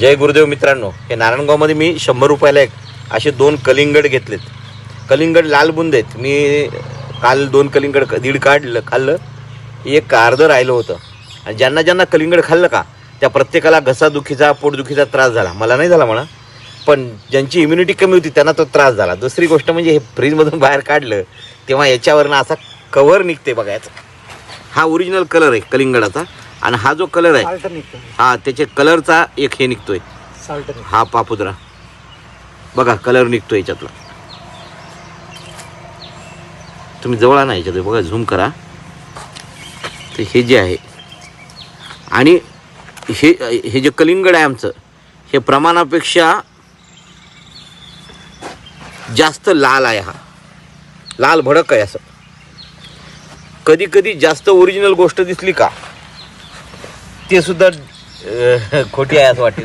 जय गुरुदेव मित्रांनो, हे नारायणगावमध्ये मी 100 रुपयाला एक असे 2 कलिंगड घेतलेत. कलिंगड लाल बुंद आहेत. मी काल 2 कलिंगड दीड खाल्लं, एक अर्धं राहिलं होतं. आणि ज्यांना ज्यांना कलिंगड खाल्लं का त्या प्रत्येकाला घसादुखीचा पोटदुखीचा त्रास झाला. मला नाही झाला म्हणा, पण ज्यांची इम्युनिटी कमी होती त्यांना तो त्रास झाला. दुसरी गोष्ट म्हणजे हे फ्रीजमधून बाहेर काढलं तेव्हा याच्यावरनं असा कव्हर निघते बघा. याचा हा ओरिजिनल कलर आहे कलिंगडाचा. आणि हा जो कलर आहे हा त्याच्या कलरचा एक हे निघतोय, हा पापुद्रा बघा कलर निघतोय याच्यातला. तुम्ही जवळ आणा याच्यात बघा, झूम करा. तर हे जे आहे आणि हे जे कलिंगड आहे आमचं, हे प्रमाणापेक्षा जास्त लाल आहे. हा लाल भडक आहे. असं कधी कधी जास्त ओरिजिनल गोष्ट दिसली का ते सुद्धा खोटी आहे असं वाटते नाही.